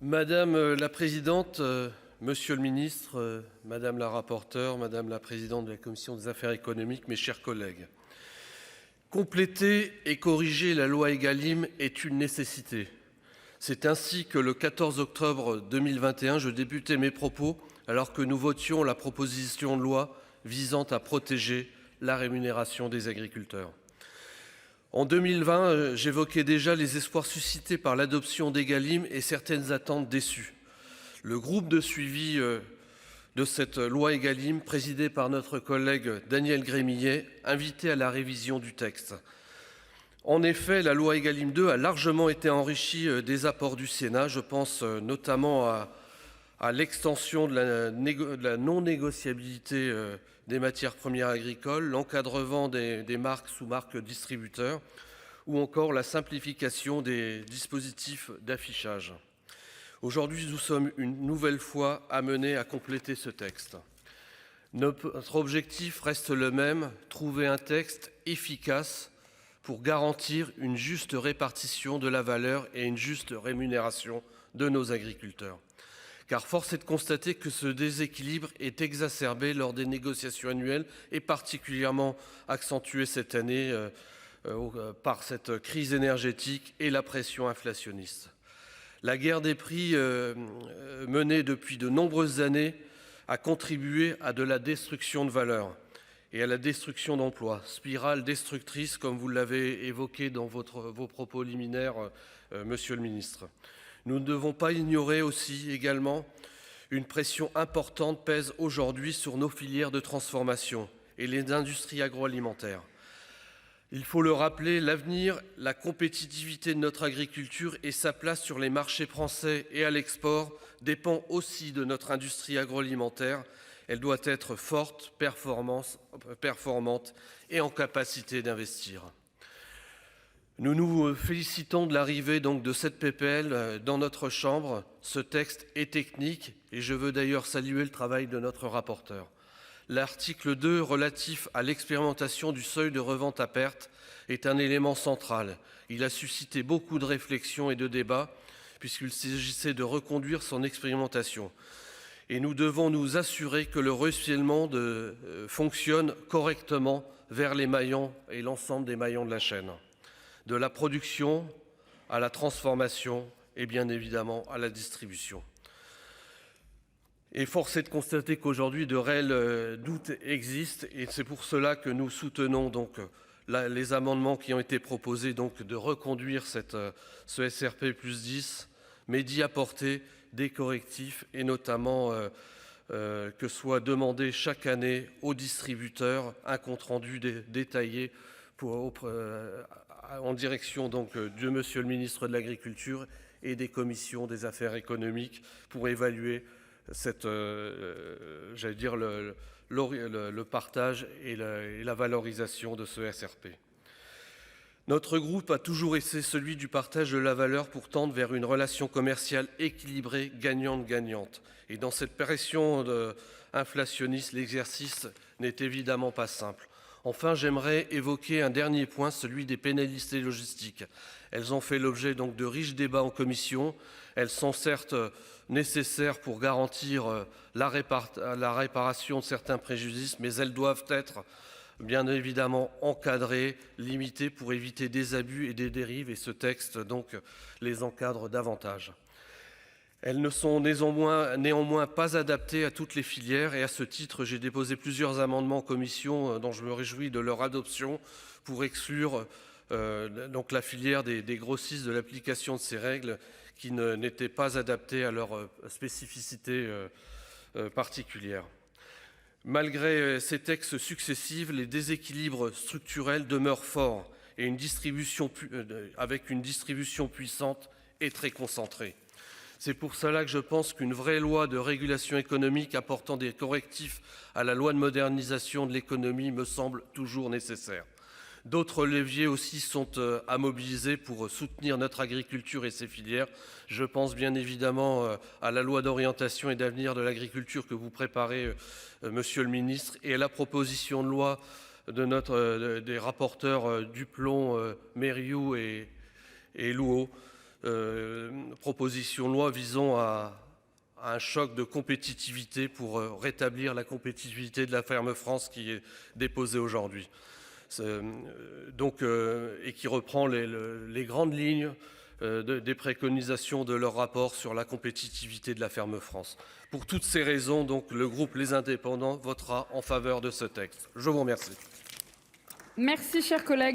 Madame la présidente, monsieur le ministre, madame la rapporteure, madame la présidente de la commission des affaires économiques, mes chers collègues. Compléter et corriger la loi Egalim est une nécessité. C'est ainsi que le 14 octobre 2021, je débutais mes propos alors que nous votions la proposition de loi visant à protéger la rémunération des agriculteurs. En 2020, j'évoquais déjà les espoirs suscités par l'adoption d'Egalim et certaines attentes déçues. Le groupe de suivi de cette loi Egalim, présidé par notre collègue Daniel Gremillet, invitait à la révision du texte. En effet, la loi Egalim 2 a largement été enrichie des apports du Sénat. Je pense notamment à l'extension de la non-négociabilité des matières premières agricoles, l'encadrement des marques sous marque distributeurs ou encore la simplification des dispositifs d'affichage. Aujourd'hui, nous sommes une nouvelle fois amenés à compléter ce texte. Notre objectif reste le même, trouver un texte efficace pour garantir une juste répartition de la valeur et une juste rémunération de nos agriculteurs. Car force est de constater que ce déséquilibre est exacerbé lors des négociations annuelles et particulièrement accentué cette année par cette crise énergétique et la pression inflationniste. La guerre des prix menée depuis de nombreuses années a contribué à de la destruction de valeur et à la destruction d'emplois, spirale destructrice comme vous l'avez évoqué dans vos propos liminaires, monsieur le ministre. Nous ne devons pas ignorer aussi également une pression importante pèse aujourd'hui sur nos filières de transformation et les industries agroalimentaires. Il faut le rappeler, l'avenir, la compétitivité de notre agriculture et sa place sur les marchés français et à l'export dépend aussi de notre industrie agroalimentaire. Elle doit être forte, performante et en capacité d'investir. Nous nous félicitons de l'arrivée donc de cette PPL dans notre chambre. Ce texte est technique et je veux d'ailleurs saluer le travail de notre rapporteur. L'article 2 relatif à l'expérimentation du seuil de revente à perte est un élément central. Il a suscité beaucoup de réflexions et de débats puisqu'il s'agissait de reconduire son expérimentation. Et nous devons nous assurer que le ruissellement fonctionne correctement vers les maillons et l'ensemble des maillons de la chaîne. De la production à la transformation et bien évidemment à la distribution. Et force est de constater qu'aujourd'hui de réels doutes existent et c'est pour cela que nous soutenons donc les amendements qui ont été proposés donc de reconduire ce SRP plus 10 mais d'y apporter des correctifs et notamment que soit demandé chaque année aux distributeurs un compte rendu détaillé en direction donc de monsieur le ministre de l'Agriculture et des commissions des affaires économiques pour évaluer cette j'allais dire le partage et la valorisation de ce SRP. Notre groupe a toujours été celui du partage de la valeur pour tendre vers une relation commerciale équilibrée, gagnante-gagnante. Et dans cette pression inflationniste, l'exercice n'est évidemment pas simple. Enfin, j'aimerais évoquer un dernier point, celui des pénalités logistiques. Elles ont fait l'objet donc de riches débats en commission. Elles sont certes nécessaires pour garantir la réparation de certains préjudices, mais elles doivent être bien évidemment encadrées, limitées pour éviter des abus et des dérives. Et ce texte donc les encadre davantage. Elles ne sont néanmoins pas adaptées à toutes les filières et à ce titre, j'ai déposé plusieurs amendements en commission dont je me réjouis de leur adoption pour exclure donc la filière des grossistes de l'application de ces règles qui n'étaient pas adaptées à leurs spécificités particulières. Malgré ces textes successifs, les déséquilibres structurels demeurent forts et avec une distribution puissante et très concentrée. C'est pour cela que je pense qu'une vraie loi de régulation économique apportant des correctifs à la loi de modernisation de l'économie me semble toujours nécessaire. D'autres leviers aussi sont à mobiliser pour soutenir notre agriculture et ses filières. Je pense bien évidemment à la loi d'orientation et d'avenir de l'agriculture que vous préparez, monsieur le ministre, et à la proposition de loi de des rapporteurs Duplon, Mériou et Louot proposition de loi visant à un choc de compétitivité pour rétablir la compétitivité de la ferme France qui est déposée aujourd'hui. Et qui reprend les grandes lignes des préconisations de leur rapport sur la compétitivité de la ferme France. Pour toutes ces raisons, donc, le groupe Les Indépendants votera en faveur de ce texte. Je vous remercie. Merci, cher collègue.